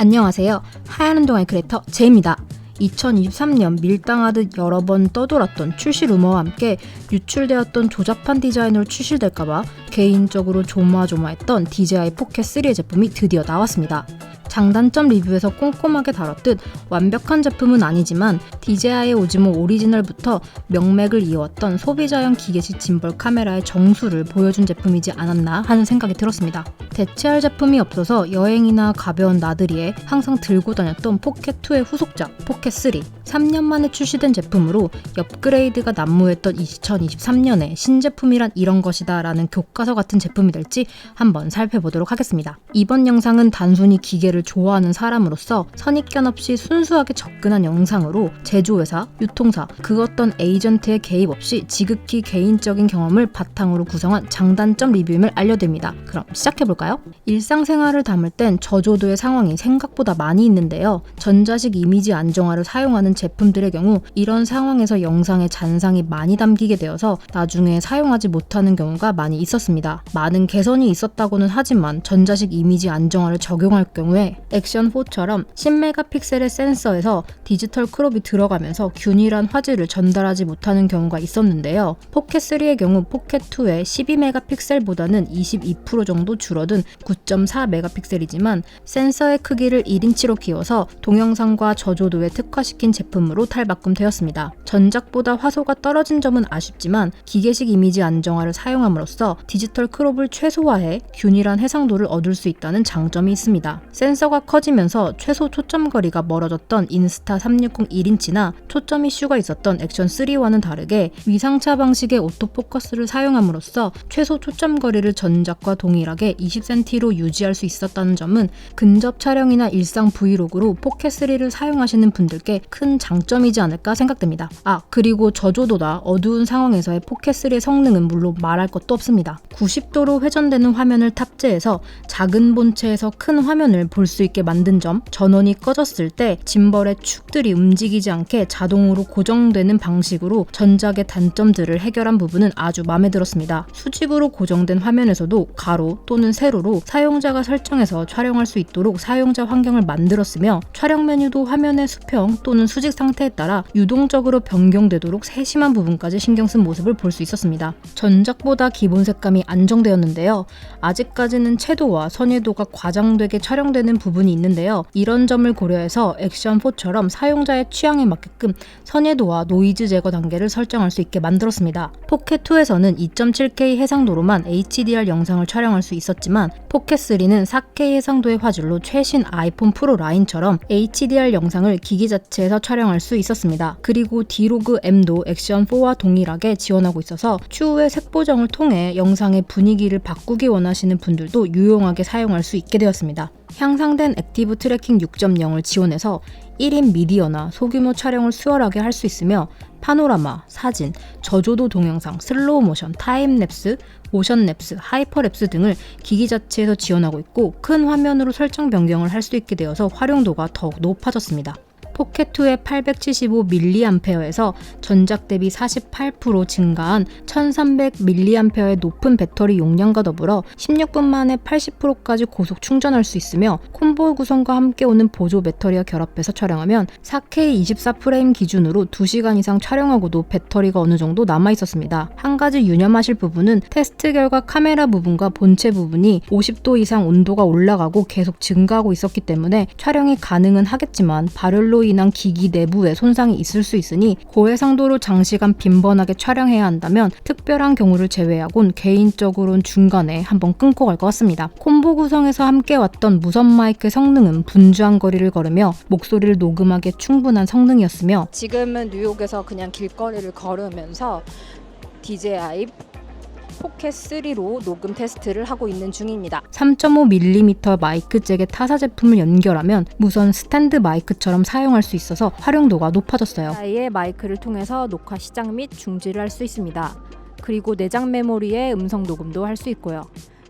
안녕하세요. 하얀 운동화의 크리에이터 제입니다. 2023년 밀당하듯 여러 번 떠돌았던 출시 루머와 함께 유출되었던 조잡한 디자인으로 출시될까봐 개인적으로 조마조마했던 DJI 포켓 3의 제품이 드디어 나왔습니다. 장단점 리뷰에서 꼼꼼하게 다뤘듯 완벽한 제품은 아니지만 DJI 오즈모 오리지널부터 명맥을 이어왔던 소비자형 기계식 짐벌 카메라의 정수를 보여준 제품이지 않았나 하는 생각이 들었습니다. 대체할 제품이 없어서 여행이나 가벼운 나들이에 항상 들고 다녔던 포켓2의 후속작 포켓3 3년 만에 출시된 제품으로 업그레이드가 난무했던 2023년에 신제품이란 이런 것이다 라는 교과서 같은 제품이 될지 한번 살펴보도록 하겠습니다. 이번 영상은 단순히 기계를 좋아하는 사람으로서 선입견 없이 순수하게 접근한 영상으로 제조회사, 유통사, 그 어떤 에이전트의 개입 없이 지극히 개인적인 경험을 바탕으로 구성한 장단점 리뷰임을 알려드립니다. 그럼 시작해볼까요? 일상생활을 담을 땐 저조도의 상황이 생각보다 많이 있는데요. 전자식 이미지 안정화를 사용하는 제품들의 경우 이런 상황에서 영상의 잔상이 많이 담기게 되어서 나중에 사용하지 못하는 경우가 많이 있었습니다. 많은 개선이 있었다고는 하지만 전자식 이미지 안정화를 적용할 경우에 액션4처럼 10메가픽셀의 센서에서 디지털 크롭이 들어가면서 균일한 화질을 전달하지 못하는 경우가 있었는데요. 포켓3의 경우 포켓2의 12메가픽셀보다는 22% 정도 줄어든 9.4메가픽셀이지만 센서의 크기를 1인치로 키워서 동영상과 저조도에 특화시킨 제품으로 탈바꿈되었습니다. 전작보다 화소가 떨어진 점은 아쉽지만 기계식 이미지 안정화를 사용함으로써 디지털 크롭을 최소화해 균일한 해상도를 얻을 수 있다는 장점이 있습니다. 센서가 커지면서 최소 초점거리가 멀어졌던 인스타 360 1인치나 초점 이슈가 있었던 액션 3와는 다르게 위상차 방식의 오토포커스를 사용함으로써 최소 초점거리를 전작과 동일하게 20cm로 유지할 수 있었다는 점은 근접 촬영이나 일상 브이로그로 포켓3를 사용하시는 분들께 큰 장점이지 않을까 생각됩니다. 그리고 저조도나 어두운 상황에서의 포켓3의 성능은 물론 말할 것도 없습니다. 90도로 회전되는 화면을 탑재해서 작은 본체에서 큰 화면을 볼 수 있게 만든 점, 전원이 꺼졌을 때 짐벌의 축들이 움직이지 않게 자동으로 고정되는 방식으로 전작의 단점들을 해결한 부분은 아주 마음에 들었습니다. 수직으로 고정된 화면에서도 가로 또는 세로로 사용자가 설정해서 촬영할 수 있도록 사용자 환경을 만들었으며 촬영 메뉴도 화면의 수평 또는 수직 상태에 따라 유동적으로 변경되도록 세심한 부분까지 신경 쓴 모습을 볼 수 있었습니다. 전작보다 기본 색감이 안정되었는데요. 아직까지는 채도와 선예도가 과장되게 촬영되는 부분이 있는데요. 이런 점을 고려해서 액션4처럼 사용자의 취향에 맞게끔 선예도와 노이즈 제거 단계를 설정할 수 있게 만들었습니다. 포켓2에서는 2.7K 해상도로만 HDR 영상을 촬영할 수 있었지만 포켓3는 4K 해상도의 화질로 최신 아이폰 프로 라인처럼 HDR 영상을 기기 자체에서 촬영할 수 있었습니다. 그리고 디로그 M도 액션4와 동일하게 지원하고 있어서 추후에 색 보정을 통해 영상의 분위기를 바꾸기 원하시는 분들도 유용하게 사용할 수 있게 되었습니다. 향상된 액티브 트래킹 6.0을 지원해서 1인 미디어나 소규모 촬영을 수월하게 할 수 있으며 파노라마, 사진, 저조도 동영상, 슬로우 모션, 타임랩스, 모션랩스, 하이퍼랩스 등을 기기 자체에서 지원하고 있고 큰 화면으로 설정 변경을 할 수 있게 되어서 활용도가 더욱 높아졌습니다. 포켓2의 875mAh에서 전작 대비 48% 증가한 1300mAh의 높은 배터리 용량과 더불어 16분 만에 80%까지 고속 충전할 수 있으며 콤보 구성과 함께 오는 보조 배터리와 결합해서 촬영하면 4K 24프레임 기준으로 2시간 이상 촬영하고도 배터리가 어느 정도 남아있었습니다. 한 가지 유념하실 부분은 테스트 결과 카메라 부분과 본체 부분이 50도 이상 온도가 올라가고 계속 증가하고 있었기 때문에 촬영이 가능은 하겠지만 발열로 인한 기기 내부에 손상이 있을 수 있으니 고해상도로 장시간 빈번하게 촬영해야 한다면 특별한 경우를 제외하곤 개인적으로는 중간에 한번 끊고 갈 것 같습니다. 콤보 구성에서 함께 왔던 무선 마이크 성능은 분주한 거리를 걸으며 목소리를 녹음하기에 충분한 성능이었으며 지금은 뉴욕에서 그냥 길거리를 걸으면서 DJI 포켓3로 녹음 테스트를 하고 있는 중입니다. 3.5mm 마이크 잭의 타사 제품을 연결하면 무선 스탠드 마이크처럼 사용할 수 있어서 활용도가 높아졌어요. DJI의 마이크를 통해서 녹화 시작 및 중지를 할 수 있습니다. 그리고 내장 메모리에 음성 녹음도 할 수 있고요.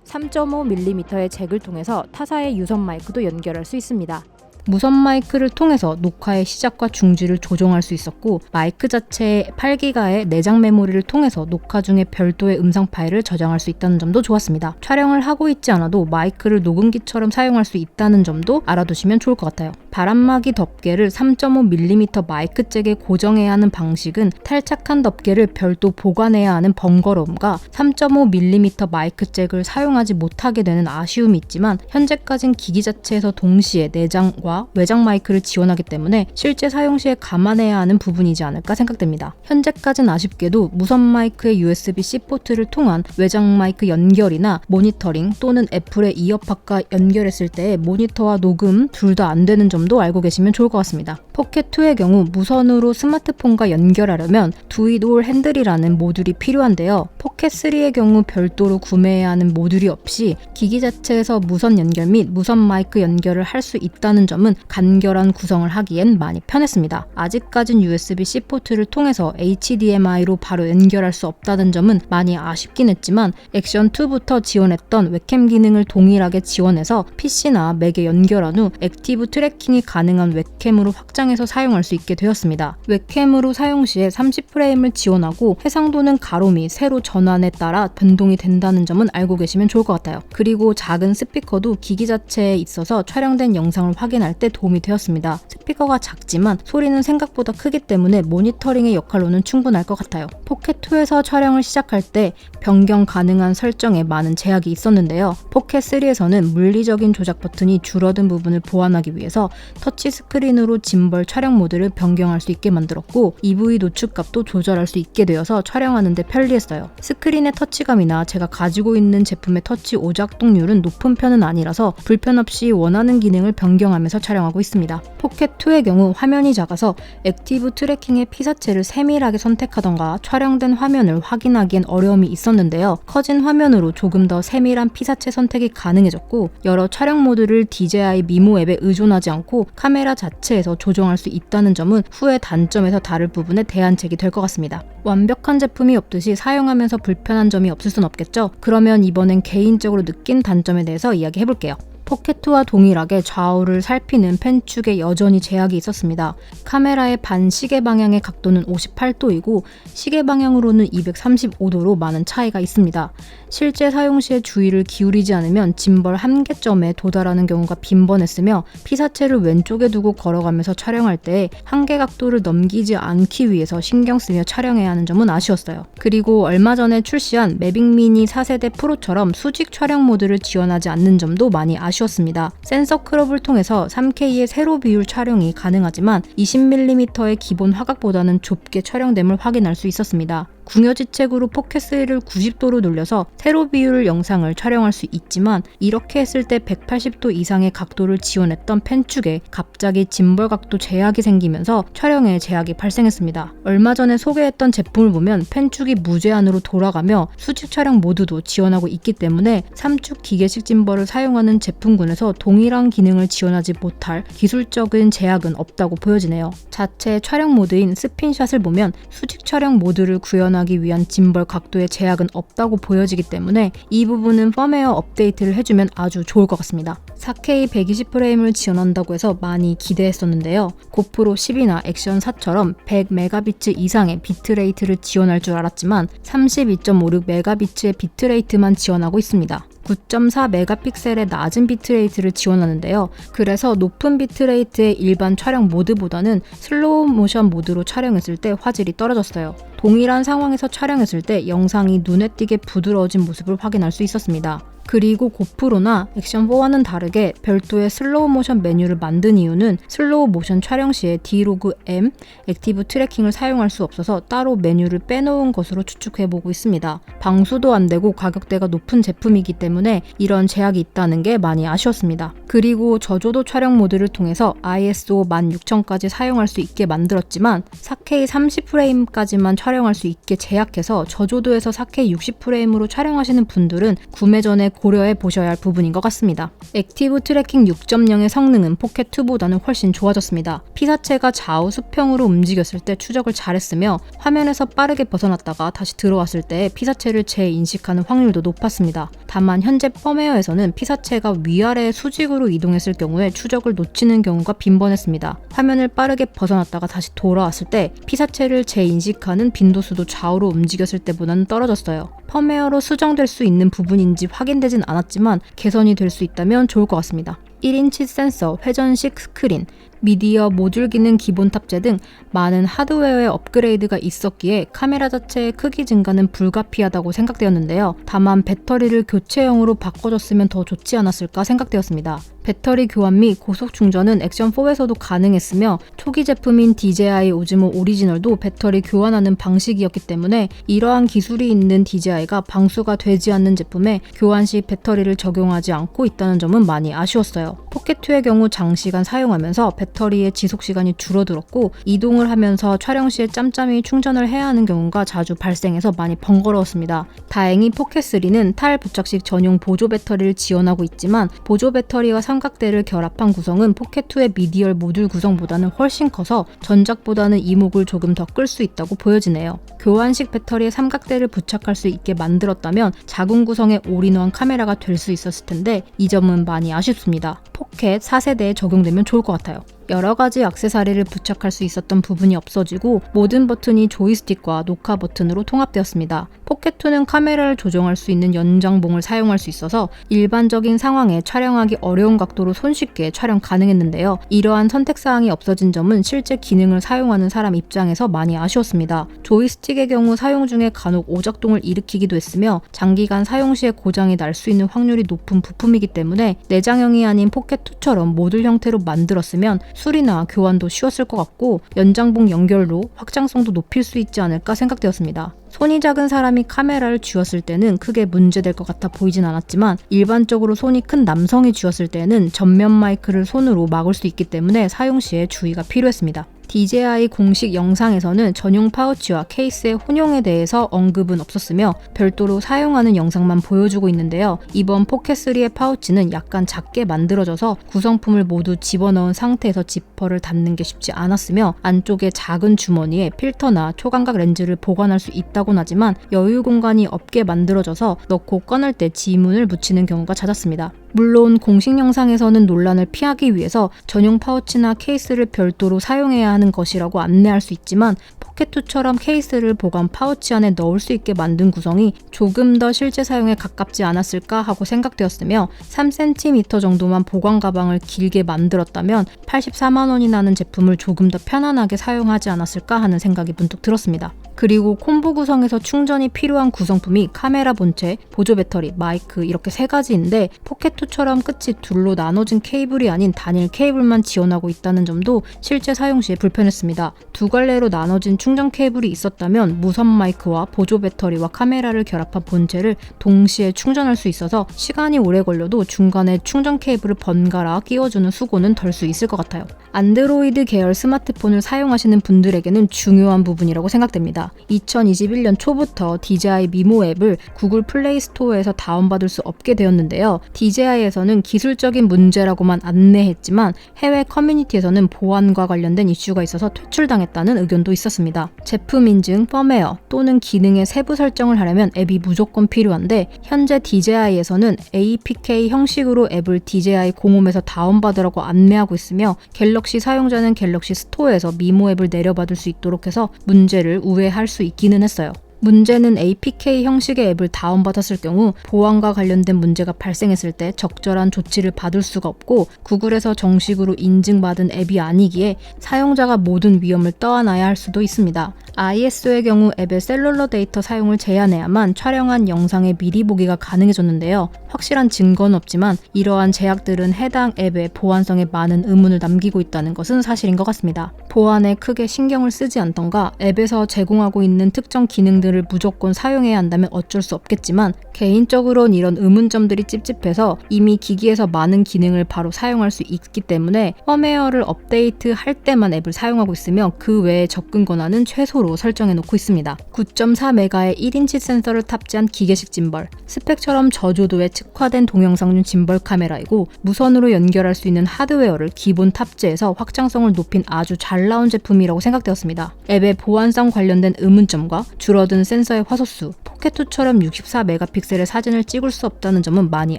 3.5mm의 잭을 통해서 타사의 유선 마이크도 연결할 수 있습니다. 무선 마이크를 통해서 녹화의 시작과 중지를 조정할 수 있었고, 마이크 자체의 8기가의 내장 메모리를 통해서 녹화 중에 별도의 음성 파일을 저장할 수 있다는 점도 좋았습니다. 촬영을 하고 있지 않아도 마이크를 녹음기처럼 사용할 수 있다는 점도 알아두시면 좋을 것 같아요. 바람막이 덮개를 3.5mm 마이크 잭에 고정해야 하는 방식은 탈착한 덮개를 별도 보관해야 하는 번거로움과 3.5mm 마이크 잭을 사용하지 못하게 되는 아쉬움이 있지만, 현재까진 기기 자체에서 동시에 내장과 외장 마이크를 지원하기 때문에 실제 사용 시에 감안해야 하는 부분이지 않을까 생각됩니다. 현재까진 아쉽게도 무선 마이크의 USB-C 포트를 통한 외장 마이크 연결이나 모니터링 또는 애플의 이어팟과 연결했을 때 모니터와 녹음 둘 다 안 되는 점도 알고 계시면 좋을 것 같습니다. 포켓2의 경우 무선으로 스마트폰과 연결하려면 두잇올 핸들이라는 모듈이 필요한데요. 포켓3의 경우 별도로 구매해야 하는 모듈이 없이 기기 자체에서 무선 연결 및 무선 마이크 연결을 할 수 있다는 점은 간결한 구성을 하기엔 많이 편했습니다. 아직까진 USB-C 포트를 통해서 HDMI로 바로 연결할 수 없다는 점은 많이 아쉽긴 했지만, 액션2부터 지원했던 웹캠 기능을 동일하게 지원해서 PC나 맥에 연결한 후 액티브 트래킹이 가능한 웹캠으로 확장해서 사용할 수 있게 되었습니다. 웹캠으로 사용 시에 30프레임을 지원하고 해상도는 가로 및 세로 전환에 따라 변동이 된다는 점은 알고 계시면 좋을 것 같아요. 그리고 작은 스피커도 기기 자체에 있어서 촬영된 영상을 확인할 때 도움이 되었습니다. 스피커가 작지만 소리는 생각보다 크기 때문에 모니터링의 역할로는 충분할 것 같아요. 포켓2에서 촬영을 시작할 때 변경 가능한 설정에 많은 제약이 있었는데요. 포켓3에서는 물리적인 조작 버튼이 줄어든 부분을 보완하기 위해서 터치 스크린으로 짐벌 촬영 모드를 변경할 수 있게 만들었고, EV 노출값도 조절할 수 있게 되어서 촬영하는 데 편리했어요. 스크린의 터치감이나 제가 가지고 있는 제품의 터치 오작동률은 높은 편은 아니라서 불편 없이 원하는 기능을 변경하면서 촬영하고 있습니다. 포켓2의 경우 화면이 작아서 액티브 트래킹의 피사체를 세밀하게 선택하던가 촬영된 화면을 확인하기엔 어려움이 있었는데요. 커진 화면으로 조금 더 세밀한 피사체 선택이 가능해졌고, 여러 촬영 모드를 DJI 미모 앱에 의존하지 않고 카메라 자체에서 조정할 수 있다는 점은 후의 단점에서 다를 부분에 대안책이 될 것 같습니다. 완벽한 제품이 없듯이 사용하면서 불편한 점이 없을 순 없겠죠? 그러면 이번엔 개인적으로 느낀 단점에 대해서 이야기해볼게요. 포켓2와 동일하게 좌우를 살피는 펜축에 여전히 제약이 있었습니다. 카메라의 반시계 방향의 각도는 58도이고 시계 방향으로는 235도로 많은 차이가 있습니다. 실제 사용 시에 주의를 기울이지 않으면 짐벌 한계점에 도달하는 경우가 빈번했으며, 피사체를 왼쪽에 두고 걸어가면서 촬영할 때 한계 각도를 넘기지 않기 위해서 신경 쓰며 촬영해야 하는 점은 아쉬웠어요. 그리고 얼마 전에 출시한 매빅 미니 4세대 프로처럼 수직 촬영 모드를 지원하지 않는 점도 많이 아쉬웠습니다. 센서 크롭을 통해서 3K의 세로 비율 촬영이 가능하지만 20mm의 기본 화각보다는 좁게 촬영됨을 확인할 수 있었습니다. 궁여지책으로 포켓3를 90도로 돌려서 세로 비율 영상을 촬영할 수 있지만, 이렇게 했을 때 180도 이상의 각도를 지원했던 펜축에 갑자기 짐벌 각도 제약이 생기면서 촬영에 제약이 발생했습니다. 얼마 전에 소개했던 제품을 보면 펜축이 무제한으로 돌아가며 수직 촬영 모드도 지원하고 있기 때문에 3축 기계식 짐벌을 사용하는 제품군에서 동일한 기능을 지원하지 못할 기술적인 제약은 없다고 보여지네요. 자체 촬영 모드인 스핀샷을 보면 수직 촬영 모드를 구현하기 위한 짐벌 각도의 제약은 없다고 보여지기 때문에 이 부분은 펌웨어 업데이트를 해주면 아주 좋을 것 같습니다. 4K 120프레임을 지원한다고 해서 많이 기대했었는데요. 고프로 10이나 액션4처럼 100메가비츠 이상의 비트레이트를 지원할 줄 알았지만 32.56메가비츠의 비트레이트만 지원하고 있습니다. 9.4메가픽셀의 낮은 비트레이트를 지원하는데요. 그래서 높은 비트레이트의 일반 촬영 모드보다는 슬로우 모션 모드로 촬영했을 때 화질이 떨어졌어요. 동일한 상황에서 촬영했을 때 영상이 눈에 띄게 부드러워진 모습을 확인할 수 있었습니다. 그리고 고프로나 액션4와는 다르게 별도의 슬로우 모션 메뉴를 만든 이유는 슬로우 모션 촬영 시에 디로그 M, 액티브 트래킹을 사용할 수 없어서 따로 메뉴를 빼놓은 것으로 추측해보고 있습니다. 방수도 안 되고 가격대가 높은 제품이기 때문에 이런 제약이 있다는 게 많이 아쉬웠습니다. 그리고 저조도 촬영 모드를 통해서 ISO 16000까지 사용할 수 있게 만들었지만 4K 30프레임까지만 촬영할 수 있게 제약해서 저조도에서 4K 60프레임으로 촬영하시는 분들은 구매 전에 고려해 보셔야 할 부분인 것 같습니다. 액티브 트래킹 6.0의 성능은 포켓2보다는 훨씬 좋아졌습니다. 피사체가 좌우 수평으로 움직였을 때 추적을 잘했으며 화면에서 빠르게 벗어났다가 다시 들어왔을 때 피사체를 재인식하는 확률도 높았습니다. 다만 현재 펌웨어에서는 피사체가 위아래 수직으로 이동했을 경우에 추적을 놓치는 경우가 빈번했습니다. 화면을 빠르게 벗어났다가 다시 돌아왔을 때 피사체를 재인식하는 빈도수도 좌우로 움직였을 때보다는 떨어졌어요. 펌웨어로 수정될 수 있는 부분인지 확인되진 않았지만 개선이 될 수 있다면 좋을 것 같습니다. 1인치 센서, 회전식 스크린, 미디어 모듈 기능 기본 탑재 등 많은 하드웨어의 업그레이드가 있었기에 카메라 자체의 크기 증가는 불가피하다고 생각되었는데요. 다만 배터리를 교체형으로 바꿔줬으면 더 좋지 않았을까 생각되었습니다. 배터리 교환 및 고속 충전은 액션4에서도 가능했으며 초기 제품인 DJI 오즈모 오리지널도 배터리 교환하는 방식이었기 때문에 이러한 기술이 있는 DJI가 방수가 되지 않는 제품에 교환 시 배터리를 적용하지 않고 있다는 점은 많이 아쉬웠어요. 포켓2의 경우 장시간 사용하면서 배터리의 지속시간이 줄어들었고 이동을 하면서 촬영 시에 짬짬이 충전을 해야 하는 경우가 자주 발생해서 많이 번거로웠습니다. 다행히 포켓3는 탈부착식 전용 보조 배터리를 지원하고 있지만 보조 배터리와 삼각대를 결합한 구성은 포켓2의 미디얼 모듈 구성보다는 훨씬 커서 전작보다는 이목을 조금 더 끌 수 있다고 보여지네요. 교환식 배터리에 삼각대를 부착할 수 있게 만들었다면 작은 구성의 올인원 카메라가 될 수 있었을 텐데 이 점은 많이 아쉽습니다. 포켓 4세대에 적용되면 좋을 것 같아요. 여러 가지 액세서리를 부착할 수 있었던 부분이 없어지고 모든 버튼이 조이스틱과 녹화 버튼으로 통합되었습니다. 포켓2는 카메라를 조정할 수 있는 연장봉을 사용할 수 있어서 일반적인 상황에 촬영하기 어려운 각도로 손쉽게 촬영 가능했는데요. 이러한 선택사항이 없어진 점은 실제 기능을 사용하는 사람 입장에서 많이 아쉬웠습니다. 조이스틱의 경우 사용 중에 간혹 오작동을 일으키기도 했으며 장기간 사용 시에 고장이 날 수 있는 확률이 높은 부품이기 때문에 내장형이 아닌 포켓2처럼 모듈 형태로 만들었으면 수리나 교환도 쉬웠을 것 같고 연장봉 연결로 확장성도 높일 수 있지 않을까 생각되었습니다. 손이 작은 사람이 카메라를 쥐었을 때는 크게 문제될 것 같아 보이진 않았지만 일반적으로 손이 큰 남성이 쥐었을 때는 전면 마이크를 손으로 막을 수 있기 때문에 사용 시에 주의가 필요했습니다. DJI 공식 영상에서는 전용 파우치와 케이스의 혼용에 대해서 언급은 없었으며 별도로 사용하는 영상만 보여주고 있는데요. 이번 포켓3의 파우치는 약간 작게 만들어져서 구성품을 모두 집어넣은 상태에서 지퍼를 닫는 게 쉽지 않았으며 안쪽에 작은 주머니에 필터나 초광각 렌즈를 보관할 수 있다곤 하지만 여유 공간이 없게 만들어져서 넣고 꺼낼 때 지문을 묻히는 경우가 잦았습니다. 물론 공식 영상에서는 논란을 피하기 위해서 전용 파우치나 케이스를 별도로 사용해야 하는 것이라고 안내할 수 있지만 포켓2처럼 케이스를 보관 파우치 안에 넣을 수 있게 만든 구성이 조금 더 실제 사용에 가깝지 않았을까 하고 생각되었으며 3cm 정도만 보관 가방을 길게 만들었다면 84만 원이 나는 제품을 조금 더 편안하게 사용하지 않았을까 하는 생각이 문득 들었습니다. 그리고 콤보 구성에서 충전이 필요한 구성품이 카메라 본체, 보조 배터리, 마이크 이렇게 세 가지인데 포켓2처럼 끝이 둘로 나눠진 케이블이 아닌 단일 케이블만 지원하고 있다는 점도 실제 사용 시에 불편했습니다. 두 갈래로 나눠진 충전 케이블이 있었다면 무선 마이크와 보조 배터리와 카메라를 결합한 본체를 동시에 충전할 수 있어서 시간이 오래 걸려도 중간에 충전 케이블을 번갈아 끼워주는 수고는 덜 수 있을 것 같아요. 안드로이드 계열 스마트폰을 사용하시는 분들에게는 중요한 부분이라고 생각됩니다. 2021년 초부터 DJI 미모 앱을 구글 플레이 스토어에서 다운받을 수 없게 되었는데요. DJI에서는 기술적인 문제라고만 안내했지만 해외 커뮤니티에서는 보안과 관련된 이슈가 있어서 퇴출당했다는 의견도 있었습니다. 제품 인증, 펌웨어 또는 기능의 세부 설정을 하려면 앱이 무조건 필요한데 현재 DJI에서는 APK 형식으로 앱을 DJI 공홈에서 다운받으라고 안내하고 있으며 갤럭시 사용자는 갤럭시 스토어에서 미모 앱을 내려받을 수 있도록 해서 문제를 우회할 수 있기는 했어요. 문제는 APK 형식의 앱을 다운받았을 경우 보안과 관련된 문제가 발생했을 때 적절한 조치를 받을 수가 없고 구글에서 정식으로 인증받은 앱이 아니기에 사용자가 모든 위험을 떠안아야 할 수도 있습니다. ISO의 경우 앱의 셀룰러 데이터 사용을 제한해야만 촬영한 영상의 미리 보기가 가능해졌는데요. 확실한 증거는 없지만 이러한 제약들은 해당 앱의 보안성에 많은 의문을 남기고 있다는 것은 사실인 것 같습니다. 보안에 크게 신경을 쓰지 않던가 앱에서 제공하고 있는 특정 기능들을 기능들을 무조건 사용해야 한다면 어쩔 수 없겠지만 개인적으로는 이런 의문점들이 찝찝해서 이미 기기에서 많은 기능을 바로 사용할 수 있기 때문에 펌웨어를 업데이트할 때만 앱을 사용하고 있으며 그 외에 접근 권한은 최소로 설정해 놓고 있습니다. 9.4메가의 1인치 센서를 탑재한 기계식 짐벌, 스펙처럼 저조도에 특화된 동영상용 짐벌 카메라이고 무선으로 연결할 수 있는 하드웨어를 기본 탑재해서 확장성을 높인 아주 잘 나온 제품이라고 생각되었습니다. 앱의 보안성 관련된 의문점과 줄어든 센서의 화소수, 포켓2처럼 64메가픽셀의 사진을 찍을 수 없다는 점은 많이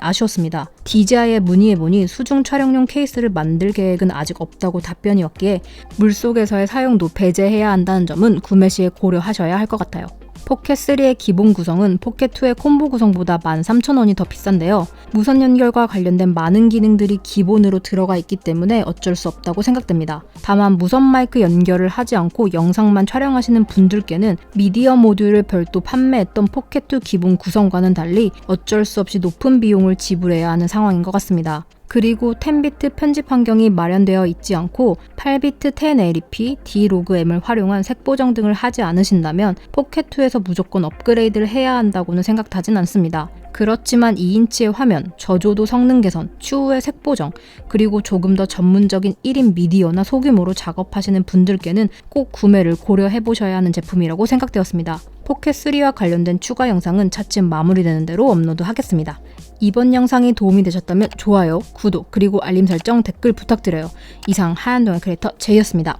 아쉬웠습니다. DJI에 문의해보니 수중 촬영용 케이스를 만들 계획은 아직 없다고 답변이 왔기에 물속에서의 사용도 배제해야 한다는 점은 구매 시에 고려하셔야 할 것 같아요. 포켓3의 기본 구성은 포켓2의 콤보 구성보다 13,000원이 더 비싼데요. 무선 연결과 관련된 많은 기능들이 기본으로 들어가 있기 때문에 어쩔 수 없다고 생각됩니다. 다만 무선 마이크 연결을 하지 않고 영상만 촬영하시는 분들께는 미디어 모듈을 별도 판매했던 포켓2 기본 구성과는 달리 어쩔 수 없이 높은 비용을 지불해야 하는 상황인 것 같습니다. 그리고 10비트 편집 환경이 마련되어 있지 않고 8비트 1080p, D-Log-M을 활용한 색보정 등을 하지 않으신다면 포켓2에서 무조건 업그레이드를 해야 한다고는 생각하진 않습니다. 그렇지만 2인치의 화면, 저조도 성능 개선, 추후의 색보정, 그리고 조금 더 전문적인 1인 미디어나 소규모로 작업하시는 분들께는 꼭 구매를 고려해보셔야 하는 제품이라고 생각되었습니다. 포켓3와 관련된 추가 영상은 차츰 마무리되는 대로 업로드하겠습니다. 이번 영상이 도움이 되셨다면 좋아요, 구독, 그리고 알림 설정, 댓글 부탁드려요. 이상 하얀동의 크리에이터 제이였습니다.